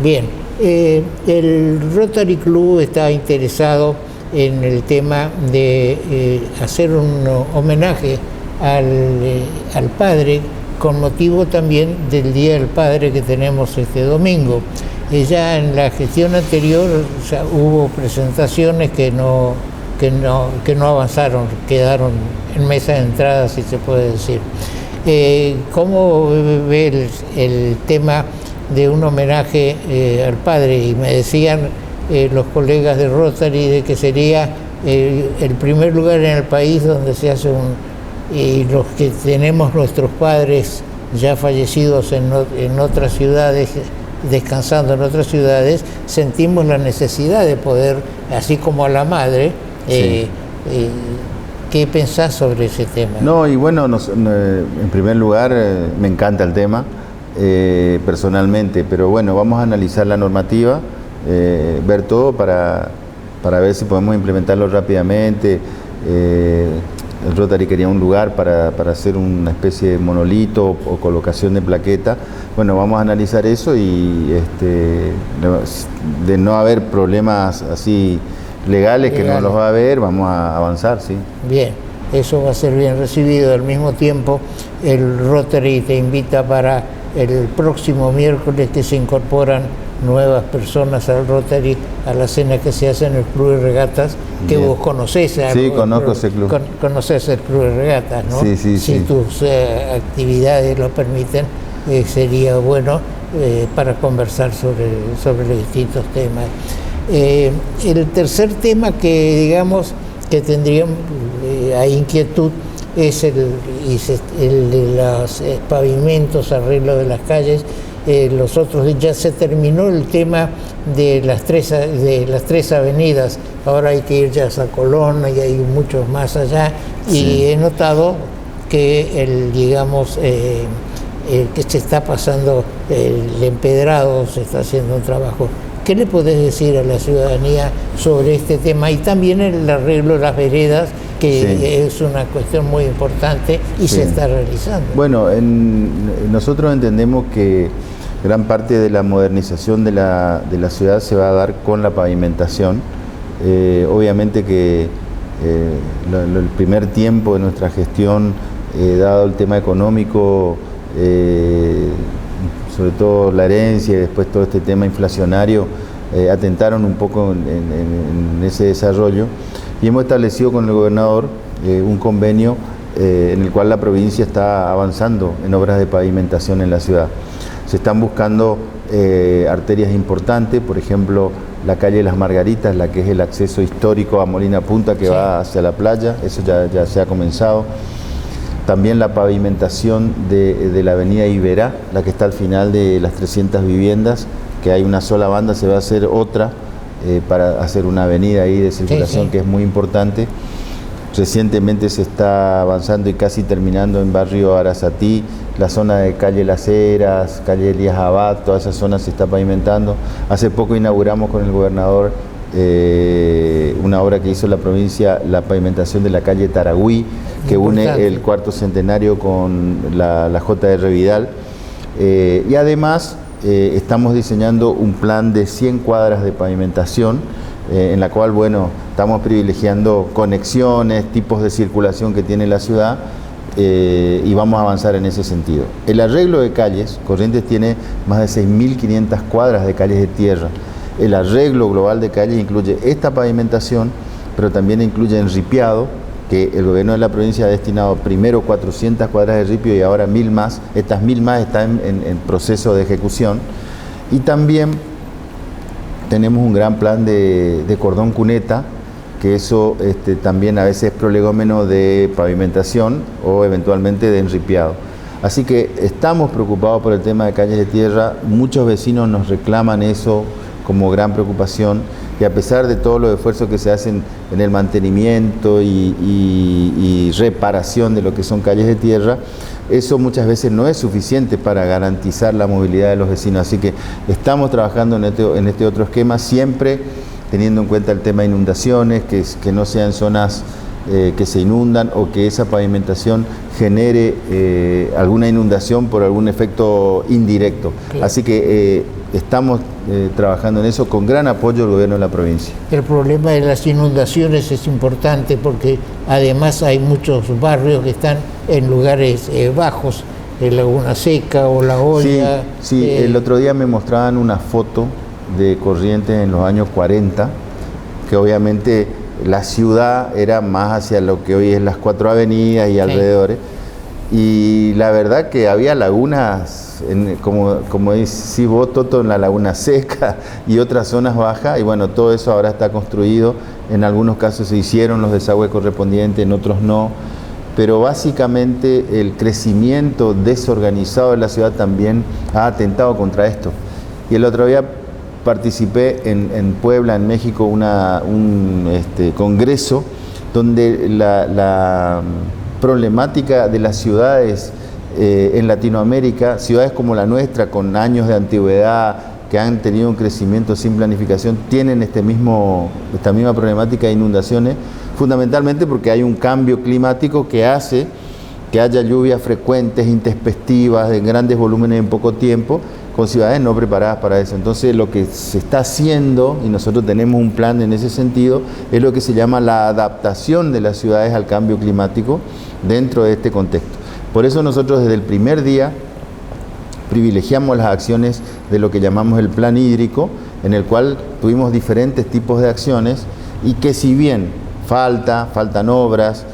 Bien, el Rotary Club está interesado en el tema de hacer un homenaje al padre, con motivo también del Día del Padre que tenemos este domingo. Ya en la gestión anterior hubo presentaciones que no avanzaron, quedaron en mesa de entrada, si se puede decir. ¿Cómo ve el tema de un homenaje al padre? Y me decían los colegas de Rotary de que sería el primer lugar en el país donde se hace y los que tenemos nuestros padres ya fallecidos en otras ciudades, descansando en otras ciudades, sentimos la necesidad de poder, así como a la madre, ¿qué pensás sobre ese tema? No, y bueno, en primer lugar, me encanta el tema, personalmente, pero bueno, vamos a analizar la normativa, ver todo para ver si podemos implementarlo rápidamente. El Rotary quería un lugar para hacer una especie de monolito o colocación de plaqueta. Bueno, vamos a analizar eso, y de no haber problemas así legales, que no los va a haber, vamos a avanzar, sí. Bien, eso va a ser bien recibido. Al mismo tiempo, el Rotary te invita para el próximo miércoles, que se incorporan nuevas personas al Rotary, a la cena que se hace en el Club de Regatas, que Bien. vos conocés. Sí, conozco ese club. Conoces el Club de Regatas, ¿no? Sí, sí, si sí. tus actividades lo permiten, sería bueno para conversar sobre los distintos temas. El tercer tema que, digamos, que tendríamos hay inquietud es el de los pavimentos, arreglo de las calles. Los otros días ya se terminó el tema de las tres avenidas. Ahora hay que ir ya a Colón y hay muchos más allá. Sí. Y he notado que que se está pasando el empedrado, se está haciendo un trabajo. ¿Qué le podés decir a la ciudadanía sobre este tema? Y también el arreglo de las veredas, que Sí. es una cuestión muy importante y Sí. se está realizando. Bueno, nosotros entendemos que gran parte de la modernización de la ciudad se va a dar con la pavimentación. Obviamente que el primer tiempo de nuestra gestión, dado el tema económico, sobre todo la herencia y después todo este tema inflacionario, atentaron un poco en ese desarrollo, y hemos establecido con el gobernador un convenio en el cual la provincia está avanzando en obras de pavimentación en la ciudad. Se están buscando arterias importantes, por ejemplo, la calle Las Margaritas, la que es el acceso histórico a Molina Punta, que Sí. va hacia la playa, eso ya se ha comenzado. También la pavimentación de la avenida Iberá, la que está al final de las 300 viviendas, que hay una sola banda, se va a hacer otra para hacer una avenida ahí de circulación, Sí. que es muy importante. Recientemente se está avanzando y casi terminando en barrio Arasatí, la zona de calle Las Heras, calle Elías Abad, toda esa zona se está pavimentando. Hace poco inauguramos con el gobernador una obra que hizo la provincia, la pavimentación de la calle Taragüí, que Importante. une el cuarto centenario con la J.R. Vidal. Y además estamos diseñando un plan de 100 cuadras de pavimentación, en la cual, bueno, estamos privilegiando conexiones, tipos de circulación que tiene la ciudad, y vamos a avanzar en ese sentido. El arreglo de calles, Corrientes tiene más de 6.500 cuadras de calles de tierra. El arreglo global de calles incluye esta pavimentación, pero también incluye enripiado, que el gobierno de la provincia ha destinado primero 400 cuadras de ripio y ahora 1.000 más. Estas 1.000 más están en proceso de ejecución. Y también tenemos un gran plan de cordón cuneta, que eso también a veces es prolegómeno de pavimentación o eventualmente de enripiado. Así que estamos preocupados por el tema de calles de tierra, muchos vecinos nos reclaman eso como gran preocupación, y a pesar de todos los esfuerzos que se hacen en el mantenimiento y reparación de lo que son calles de tierra, eso muchas veces no es suficiente para garantizar la movilidad de los vecinos. Así que estamos trabajando en este otro esquema, siempre teniendo en cuenta el tema de inundaciones, que no sean zonas que se inundan o que esa pavimentación genere alguna inundación por algún efecto indirecto. Claro. Así que estamos trabajando en eso con gran apoyo del gobierno de la provincia. El problema de las inundaciones es importante porque además hay muchos barrios que están en lugares bajos, Laguna Seca o La Olla. Sí, el otro día me mostraban una foto de Corrientes en los años 40, que obviamente la ciudad era más hacia lo que hoy es las 4 avenidas y alrededores, y la verdad que había lagunas, como decís vos, Toto, en la Laguna Seca y otras zonas bajas, y bueno, todo eso ahora está construido. En algunos casos se hicieron los desagües correspondientes, en otros no, pero básicamente el crecimiento desorganizado de la ciudad también ha atentado contra esto. Y el otro día participé en Puebla, en México, un congreso donde la problemática de las ciudades en Latinoamérica, ciudades como la nuestra, con años de antigüedad, que han tenido un crecimiento sin planificación, tienen esta misma problemática de inundaciones, fundamentalmente porque hay un cambio climático que hace que haya lluvias frecuentes, intempestivas, de grandes volúmenes en poco tiempo, con ciudades no preparadas para eso. Entonces lo que se está haciendo, y nosotros tenemos un plan en ese sentido, es lo que se llama la adaptación de las ciudades al cambio climático dentro de este contexto. Por eso nosotros desde el primer día privilegiamos las acciones de lo que llamamos el plan hídrico, en el cual tuvimos diferentes tipos de acciones y que si bien faltan obras,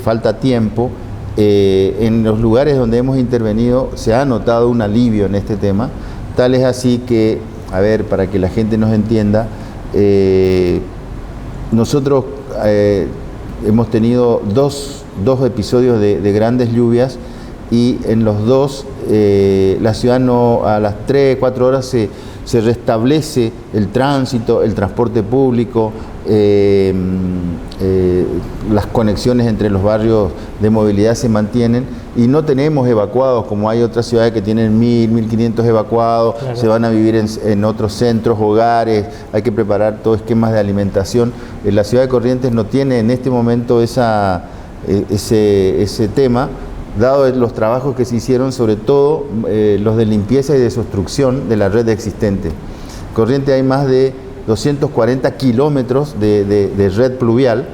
falta tiempo, en los lugares donde hemos intervenido se ha notado un alivio en este tema, tal es así que, a ver, para que la gente nos entienda, nosotros hemos tenido dos episodios de grandes lluvias y en los dos la ciudad a las 3, 4 horas se restablece el tránsito, el transporte público, las conexiones entre los barrios de movilidad se mantienen y no tenemos evacuados como hay otras ciudades que tienen 1.000, 1.500 evacuados, claro. Se van a vivir en otros centros, hogares, hay que preparar todo esquemas de alimentación. La ciudad de Corrientes no tiene en este momento ese tema, dado los trabajos que se hicieron, sobre todo los de limpieza y desobstrucción de la red existente. En Corrientes hay más de 240 kilómetros de red pluvial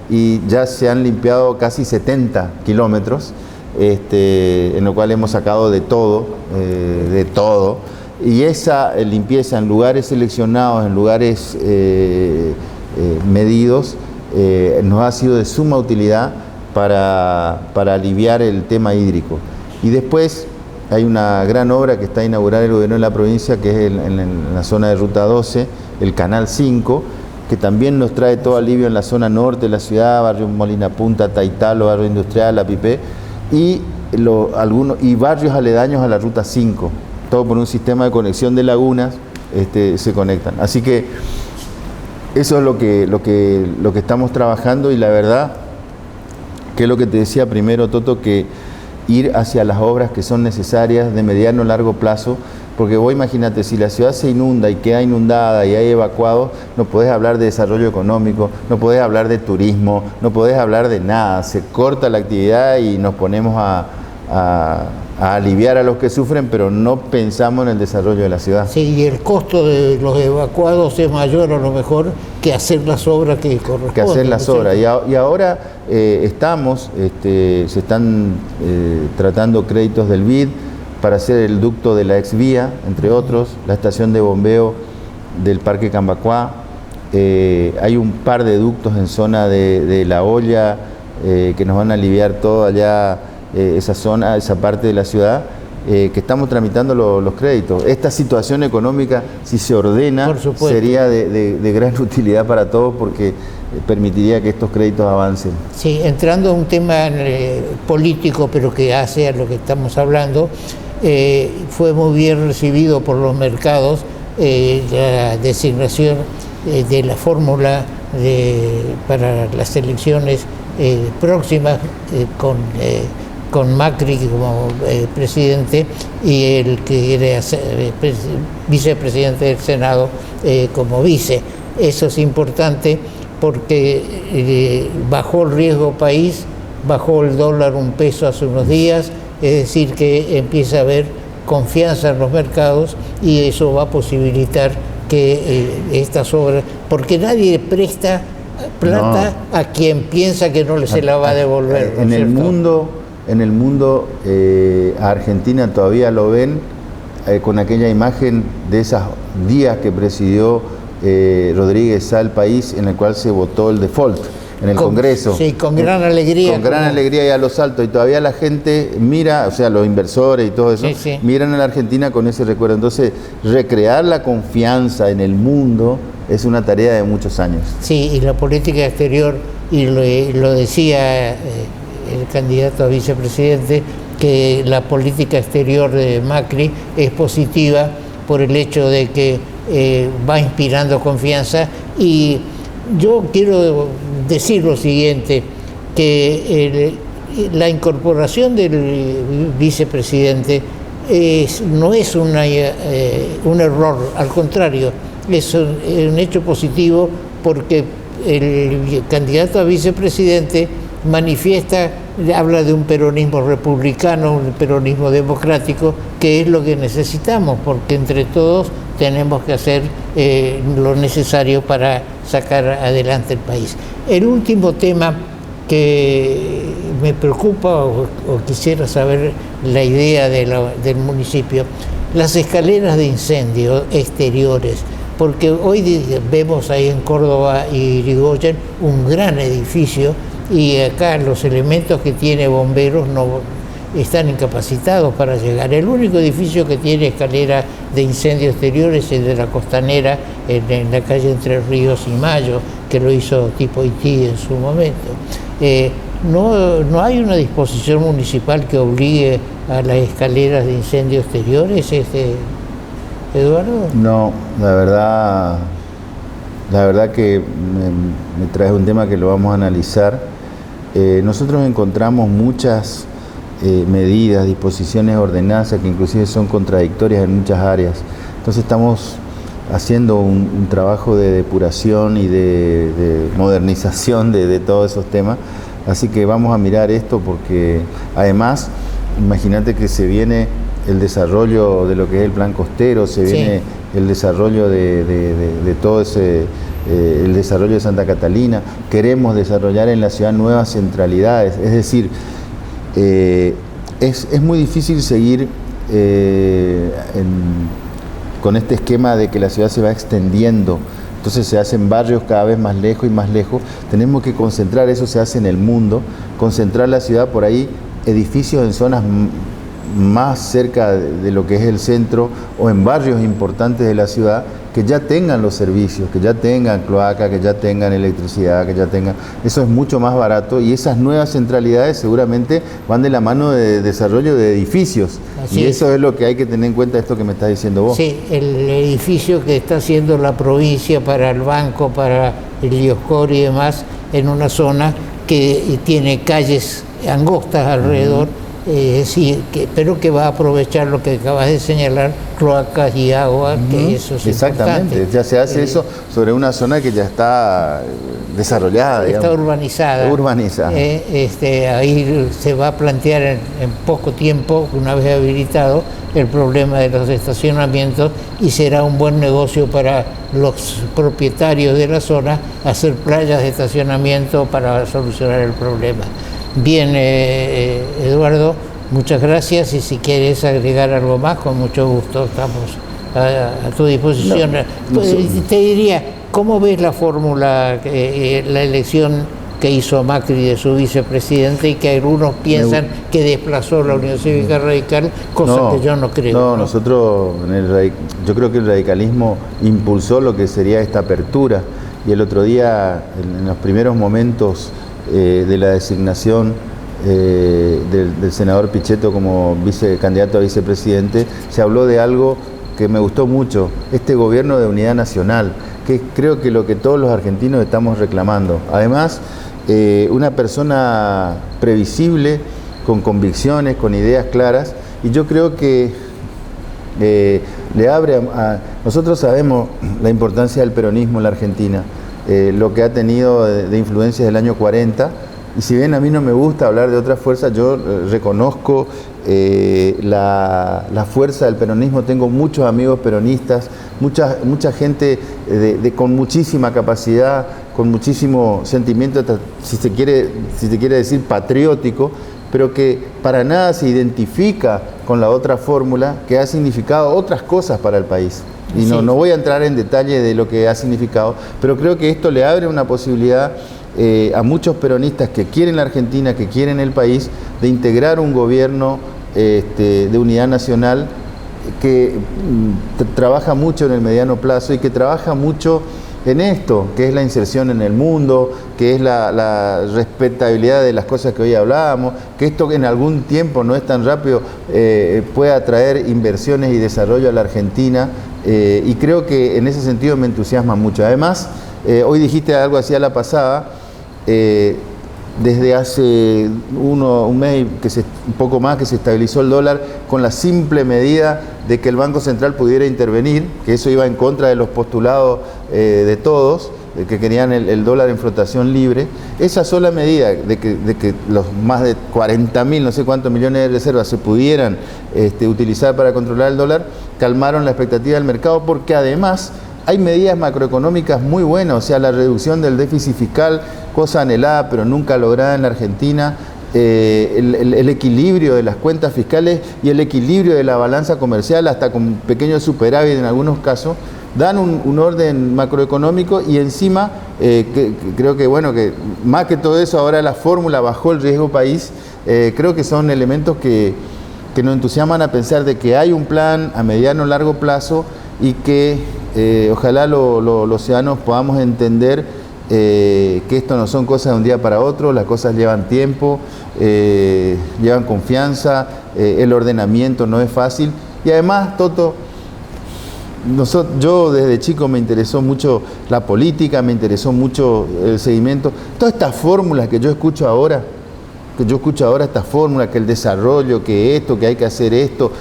y ya se han limpiado casi 70 kilómetros, en lo cual hemos sacado de todo. Y esa limpieza en lugares seleccionados, en lugares medidos, nos ha sido de suma utilidad para aliviar el tema hídrico. Y después hay una gran obra que está a inaugurar el gobierno de la provincia, que es en la zona de Ruta 12, el Canal 5, que también nos trae todo alivio en la zona norte de la ciudad, barrio Molina Punta, Taitalo, barrio industrial, La Pipé, y barrios aledaños a la Ruta 5, todo por un sistema de conexión de lagunas, se conectan. Así que eso es lo que estamos trabajando, y la verdad que es lo que te decía primero, Toto, que ir hacia las obras que son necesarias de mediano a largo plazo, porque vos imagínate, si la ciudad se inunda y queda inundada y hay evacuados, no podés hablar de desarrollo económico, no podés hablar de turismo, no podés hablar de nada, se corta la actividad y nos ponemos a aliviar a los que sufren, pero no pensamos en el desarrollo de la ciudad. Sí, y el costo de los evacuados es mayor a lo mejor que hacer las obras que corresponden. Que hacer las obras. Y ahora se están tratando créditos del BID para hacer el ducto de la exvía, entre otros, la estación de bombeo del Parque Cambacuá. Hay un par de ductos en zona de La Olla que nos van a aliviar todo allá, esa zona, esa parte de la ciudad, que estamos tramitando los créditos. Esta situación económica, si se ordena, sería de gran utilidad para todos, porque permitiría que estos créditos avancen. Sí, entrando a un tema político, pero que hace a lo que estamos hablando, fue muy bien recibido por los mercados la designación de la fórmula para las elecciones próximas con Macri como presidente y el que era vicepresidente del Senado como vice. Eso es importante porque bajó el riesgo país, bajó el dólar un peso hace unos días, es decir, que empieza a haber confianza en los mercados y eso va a posibilitar que estas obras, porque nadie presta plata a quien piensa que no se la va a devolver. En el mundo, a Argentina todavía lo ven con aquella imagen de esos días que presidió Rodríguez al país, en el cual se votó el default en el Congreso. Sí, con gran alegría. Con gran alegría y a los saltos. Y todavía la gente mira, o sea, los inversores y todo eso, miran a la Argentina con ese recuerdo. Entonces, recrear la confianza en el mundo es una tarea de muchos años. Sí, y la política exterior, y lo decía el candidato a vicepresidente, que la política exterior de Macri es positiva por el hecho de que va inspirando confianza. Y yo quiero decir lo siguiente, que la incorporación del vicepresidente no es un error, al contrario, es un hecho positivo, porque el candidato a vicepresidente manifiesta, habla de un peronismo republicano, un peronismo democrático, que es lo que necesitamos, porque entre todos tenemos que hacer lo necesario para sacar adelante el país. El último tema que me preocupa, o quisiera saber la idea del municipio, las escaleras de incendio exteriores, porque hoy vemos ahí en Córdoba y Irigoyen un gran edificio y acá los elementos que tiene bomberos no están incapacitados para llegar. El único edificio que tiene escalera de incendio exterior es el de la Costanera en la calle Entre Ríos y Mayo, que lo hizo tipo Haití en su momento. No hay una disposición municipal que obligue a las escaleras de incendio exteriores, Eduardo. No, la verdad que me trae un tema que lo vamos a analizar. Nosotros encontramos muchas medidas, disposiciones, ordenanzas que inclusive son contradictorias en muchas áreas. Entonces estamos haciendo un trabajo de depuración y de modernización de todos esos temas. Así que vamos a mirar esto porque además, imagínate que se viene el desarrollo de lo que es el plan costero, se viene el desarrollo de todo ese, el desarrollo de Santa Catalina. Queremos desarrollar en la ciudad nuevas centralidades, es decir, es muy difícil seguir con este esquema de que la ciudad se va extendiendo. Entonces se hacen barrios cada vez más lejos y más lejos. Tenemos que concentrar, eso se hace en el mundo, concentrar la ciudad por ahí, edificios en zonas más cerca de lo que es el centro o en barrios importantes de la ciudad que ya tengan los servicios, que ya tengan cloaca, que ya tengan electricidad, que ya tengan... Eso es mucho más barato y esas nuevas centralidades seguramente van de la mano de desarrollo de edificios. Así y eso es lo que hay que tener en cuenta, esto que me estás diciendo vos. Sí, el edificio que está haciendo la provincia para el banco, para el Dioscor y demás, en una zona que tiene calles angostas alrededor, sí, pero que va a aprovechar lo que acabas de señalar, cloacas y agua, que eso es exactamente, importante. Ya se hace eso sobre una zona que ya está desarrollada, está urbanizada. Ahí se va a plantear en poco tiempo, una vez habilitado, el problema de los estacionamientos y será un buen negocio para los propietarios de la zona hacer playas de estacionamiento para solucionar el problema. Bien, Eduardo, muchas gracias y si quieres agregar algo más, con mucho gusto, estamos a tu disposición. Te diría, ¿cómo ves la fórmula, la elección que hizo Macri de su vicepresidente y que algunos piensan que desplazó la Unión Cívica Radical, cosa que yo no creo? Nosotros, yo creo que el radicalismo impulsó lo que sería esta apertura y el otro día, en los primeros momentos de la designación del senador Pichetto como candidato a vicepresidente, se habló de algo que me gustó mucho, este gobierno de unidad nacional, que creo que lo que todos los argentinos estamos reclamando. Además, una persona previsible, con convicciones, con ideas claras, y yo creo que le abre nosotros sabemos la importancia del peronismo en la Argentina, lo que ha tenido de influencias del año 40, y si bien a mí no me gusta hablar de otras fuerzas, yo reconozco la fuerza del peronismo. Tengo muchos amigos peronistas, mucha gente con muchísima capacidad, con muchísimo sentimiento, si te quiere decir patriótico, pero que para nada se identifica con la otra fórmula que ha significado otras cosas para el país. Y no voy a entrar en detalle de lo que ha significado, pero creo que esto le abre una posibilidad a muchos peronistas que quieren la Argentina, que quieren el país, de integrar un gobierno de unidad nacional que trabaja mucho en el mediano plazo y que trabaja mucho en esto, que es la inserción en el mundo, que es la respetabilidad de las cosas que hoy hablábamos, que esto que en algún tiempo no es tan rápido pueda traer inversiones y desarrollo a la Argentina, y creo que en ese sentido me entusiasma mucho. Además, hoy dijiste algo así a la pasada, desde hace un mes, un poco más, que se estabilizó el dólar con la simple medida de que el Banco Central pudiera intervenir, que eso iba en contra de los postulados de todos, de que querían el dólar en flotación libre. Esa sola medida de que los más de 40.000, no sé cuántos millones de reservas se pudieran utilizar para controlar el dólar, calmaron la expectativa del mercado, porque además hay medidas macroeconómicas muy buenas, o sea, la reducción del déficit fiscal, cosa anhelada pero nunca lograda en la Argentina, el equilibrio de las cuentas fiscales y el equilibrio de la balanza comercial, hasta con pequeños superávit en algunos casos, dan un orden macroeconómico, y encima creo que, bueno, que más que todo eso, ahora la fórmula bajó el riesgo país. Creo que son elementos que nos entusiasman a pensar de que hay un plan a mediano o largo plazo, y que ojalá los ciudadanos podamos entender que esto no son cosas de un día para otro, las cosas llevan tiempo, llevan confianza, el ordenamiento no es fácil. Y además, Toto, yo desde chico me interesó mucho la política, me interesó mucho el seguimiento. Todas estas fórmulas que yo escucho ahora, estas fórmulas, que el desarrollo, que esto, que hay que hacer esto,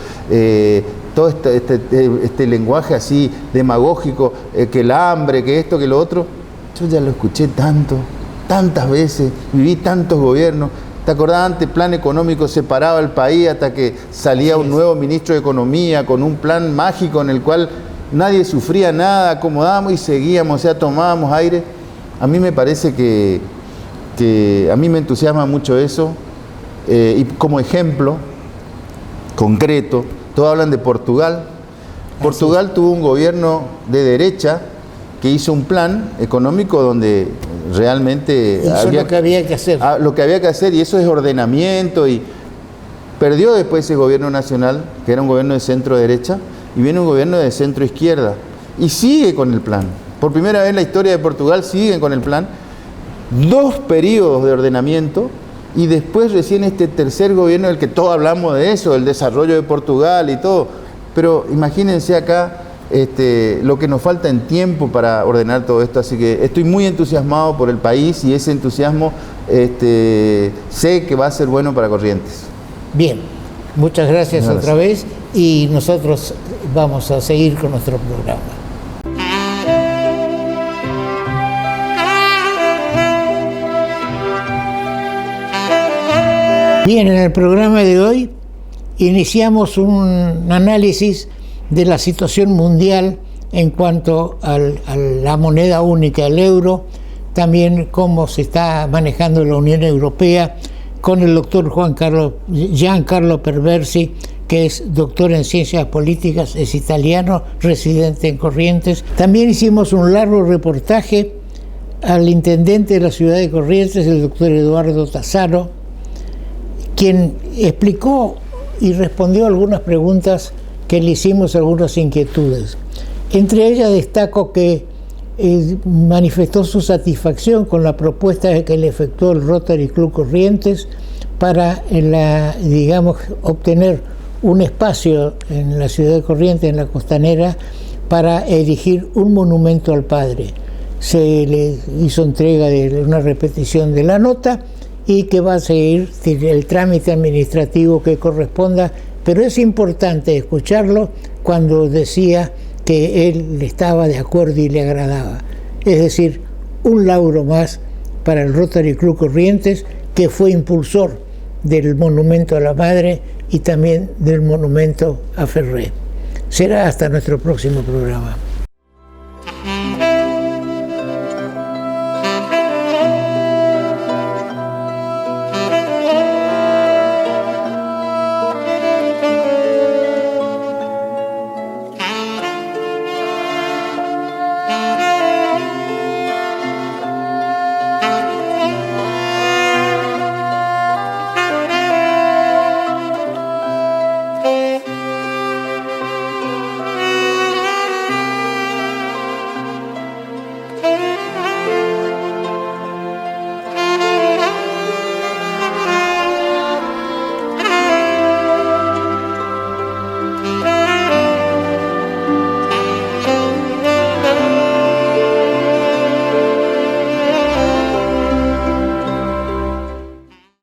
todo este lenguaje así demagógico, que el hambre, que esto, que lo otro, yo ya lo escuché tantas veces, viví tantos gobiernos. ¿Te acordás antes? Plan económico separaba el país hasta que salía un nuevo ministro de Economía con un plan mágico en el cual nadie sufría nada, acomodábamos y seguíamos, o sea, tomábamos aire. A mí me parece que a mí me entusiasma mucho eso, y como ejemplo concreto, todos hablan de Portugal. Portugal tuvo un gobierno de derecha que hizo un plan económico donde realmente lo que había que hacer. Lo que había que hacer, y eso es ordenamiento, y perdió después ese gobierno nacional, que era un gobierno de centro-derecha, y viene un gobierno de centro-izquierda, y sigue con el plan. Por primera vez en la historia de Portugal siguen con el plan. 2 periodos de ordenamiento, y después recién este tercer gobierno del que todos hablamos de eso, el desarrollo de Portugal y todo. Pero imagínense acá lo que nos falta en tiempo para ordenar todo esto. Así que estoy muy entusiasmado por el país, y ese entusiasmo sé que va a ser bueno para Corrientes. Bien, muchas gracias otra vez, y nosotros vamos a seguir con nuestro programa. Bien, en el programa de hoy iniciamos un análisis de la situación mundial en cuanto a la moneda única, el euro, también cómo se está manejando la Unión Europea, con el doctor Giancarlo Perversi, que es doctor en ciencias políticas, es italiano, residente en Corrientes. También hicimos un largo reportaje al intendente de la ciudad de Corrientes, el doctor Eduardo Tassaro, quien explicó y respondió algunas preguntas que le hicimos, algunas inquietudes. Entre ellas destaco que manifestó su satisfacción con la propuesta que le efectuó el Rotary Club Corrientes para obtener un espacio en la ciudad de Corrientes, en la Costanera, para erigir un monumento al padre. Se le hizo entrega de una repetición de la nota, y que va a seguir el trámite administrativo que corresponda, pero es importante escucharlo cuando decía que él estaba de acuerdo y le agradaba. Es decir, un lauro más para el Rotary Club Corrientes, que fue impulsor del monumento a la madre y también del monumento a Ferré. Será hasta nuestro próximo programa.